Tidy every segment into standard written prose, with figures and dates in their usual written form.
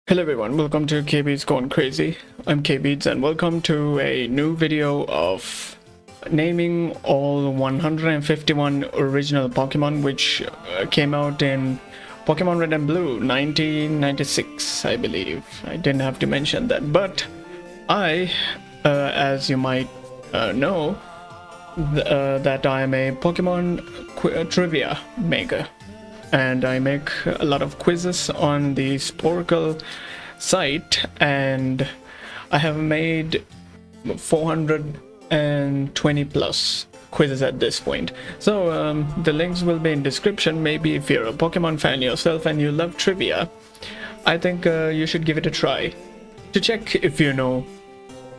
Hello everyone, welcome to KbeatZ Gone Crazy. I'm KbeatZ and welcome to a new video of naming all 151 original Pokemon which came out in Pokemon Red and Blue 1996, I believe. I didn't have to mention that, but I, as you might know, that I am a Pokemon trivia maker. And I make a lot of quizzes on the Sporkle site, and I have made 420 plus quizzes at this point. So the links will be in description. Maybe if you're a Pokemon fan yourself and you love trivia, I think you should give it a try to check if you know,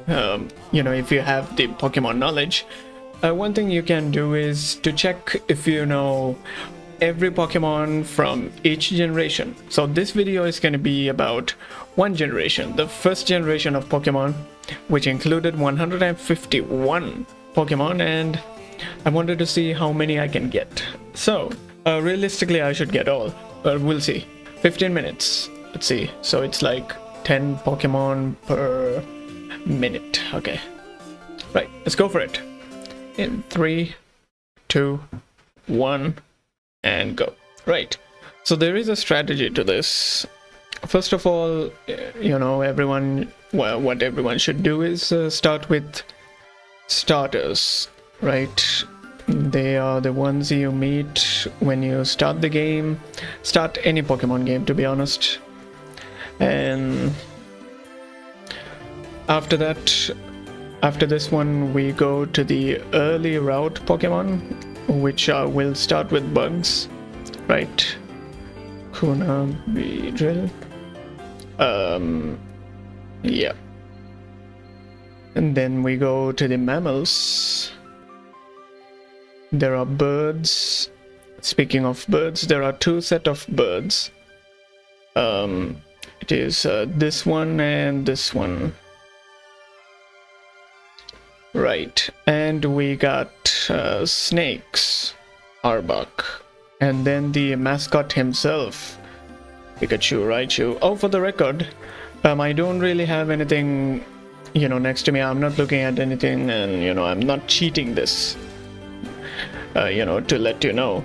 if you have the Pokemon knowledge. One thing you can do is to check if you know every Pokemon from each generation. So this video is going to be about one generation, the first generation of Pokemon, which included 151 Pokemon, and I wanted to see how many I can get. So realistically I should get all, but we'll see. 15 minutes, let's see. So it's like 10 Pokemon per minute. Okay, right, let's go for it. In 3, 2, 1 and go. Right, so there is a strategy to this. First of all, what everyone should do is start with starters, right? They are the ones you meet when you start the game, start any Pokemon game, to be honest. And after that, after this one, we go to the early route Pokemon, which will start with bugs, right? Kuna, Beedrill. Yeah. And then we go to the mammals. There are birds. Speaking of birds, there are two set of birds. It is this one and this one. Right, and we got snakes, Arbok, and then the mascot himself, Pikachu, Raichu. Oh, for the record, I don't really have anything, next to me. I'm not looking at anything, and I'm not cheating this, to let you know,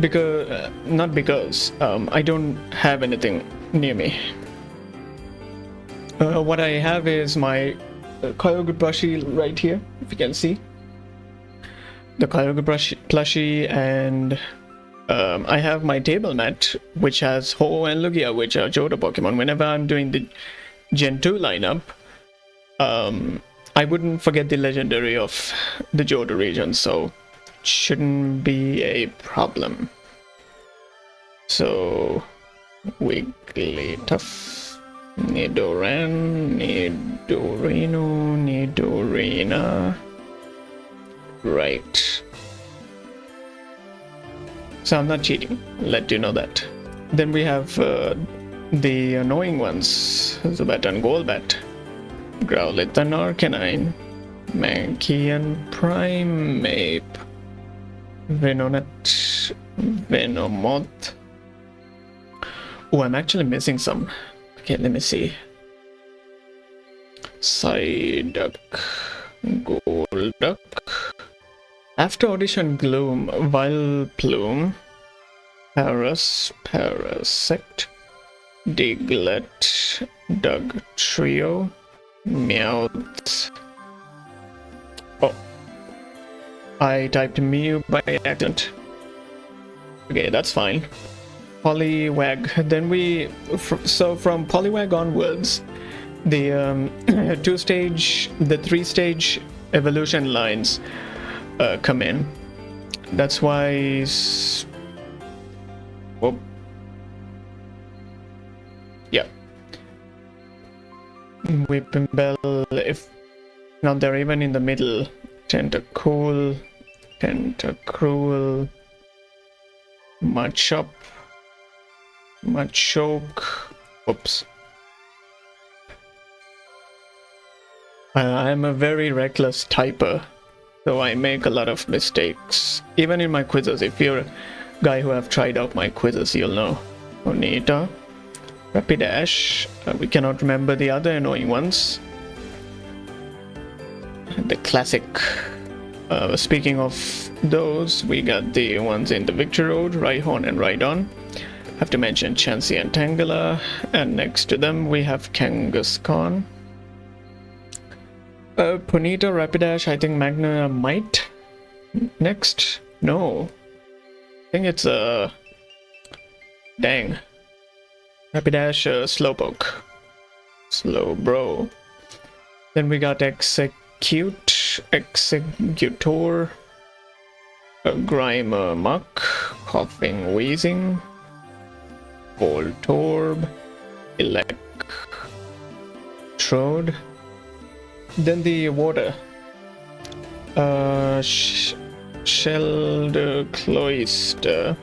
because not because I don't have anything near me. What I have is my Kyogre plushie right here, if you can see the Kyogre plushie, and I have my table mat which has Ho and Lugia, which are Johto Pokemon. Whenever I'm doing the Gen 2 lineup, I wouldn't forget the legendary of the Johto region, so it shouldn't be a problem. So Wigglytuff, Nidoran, Nidorino, Nidorina. Right. So I'm not cheating, let you know that. Then we have the annoying ones, Zubat and Golbat, Growlithe and Arcanine, Mankey and Primeape, Venonat, Venomoth. Oh, I'm actually missing some. Okay, let me see. Psyduck, Golduck. After audition, Gloom, Vileplume, Paras, Parasect, Diglett, Dugtrio, Meowth. Oh, I typed Mew by accident. Okay, that's fine. Poliwag. Then so from Poliwag onwards, the the 3-stage evolution lines come in. That's why. Whoop. Yeah. Whipping Bell. If not, they're even in the middle. Tentacool, Tentacruel, Machop, Machoke. Oops. I'm a very reckless typer, so I make a lot of mistakes. Even in my quizzes, if you're a guy who have tried out my quizzes, you'll know. Onita, Rapidash. We cannot remember the other annoying ones. The classic. Speaking of those, we got the ones in the Victory Road, Rhyhorn and Rhydon. Have to mention Chansey and Tangela, and next to them we have Kangaskhan. Ponyta, Rapidash, I think Magna might. Next? No. I think it's dang. Rapidash, Slowpoke. Slowbro. Then we got Executor, Grimer Muck, Coughing Wheezing, Voltorb, Electrode. Then the water. Shelled Cloyster.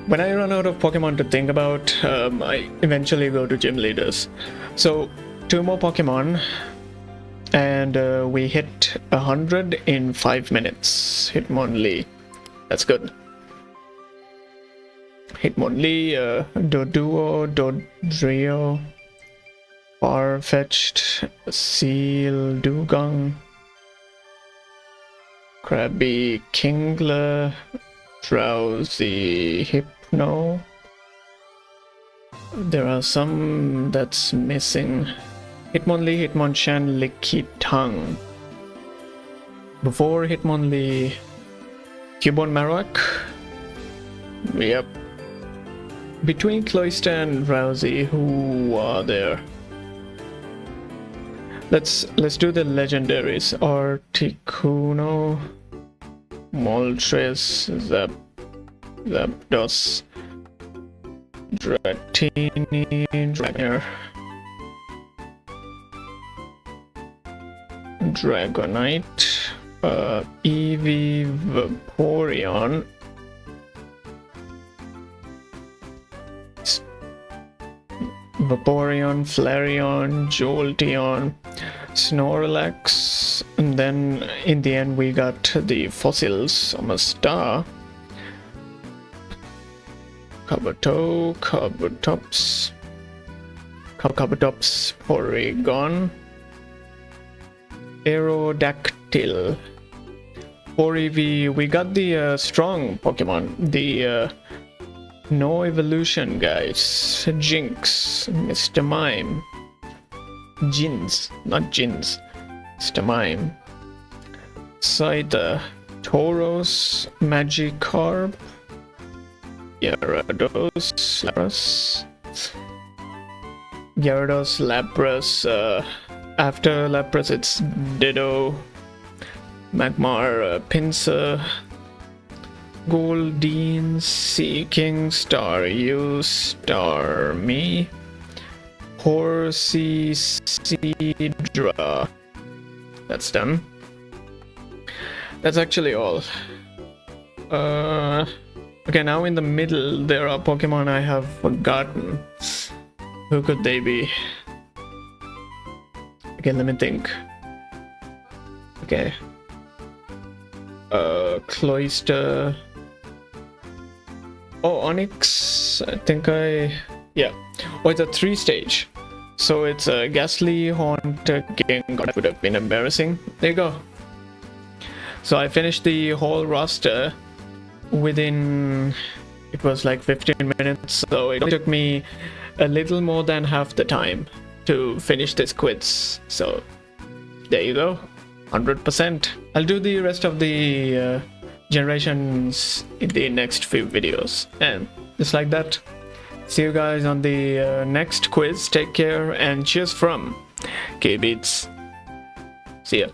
When I run out of Pokemon to think about, I eventually go to gym leaders. So 2 more Pokemon. And we hit 100 in 5 minutes. Hitmonlee. That's good. Hitmonlee, Doduo, Dodrio, Farfetch'd, Seal, Dugong, Krabby, Kingler, Drowsy, Hypno. There are some that's missing. Hitmonlee, Hitmonchan, Lickitung. Before Hitmonlee, Cubone, Marowak. Yep. Between Cloyster and Drowsy, who are there? Let's do the legendaries. Articuno, Moltres, Zapdos, Dratini, Dragonair, Dragonite, Eevee, Vaporeon, Flareon, Jolteon, Snorlax, and then in the end we got the fossils on a star. Kabutops, Porygon, Aerodactyl. For Eevee, we got the strong Pokemon, the no evolution guys. Jinx, Mr. Mime, Jins, not Jins, Mr. Mime, Scyther, Tauros, Magikarp, Gyarados, Lapras, after Lapras it's Ditto, Magmar, Pinsir, Goldeen, Seeking, Staryu, Starmie, Horsey, Seadra. That's done. That's actually all. Okay, now in the middle there are Pokemon I have forgotten. Who could they be? Okay, let me think. Okay. Cloyster. Oh, Onix. I think yeah. Oh, it's a 3-stage. So it's a Ghastly, Haunter, King. God, that would have been embarrassing. There you go. So I finished the whole roster within, it was like 15 minutes, so it took me a little more than half the time to finish this quiz. So there you go, 100%. I'll do the rest of the generations in the next few videos, and just like that, see you guys on the next quiz. Take care and cheers from KbeatZ. See ya.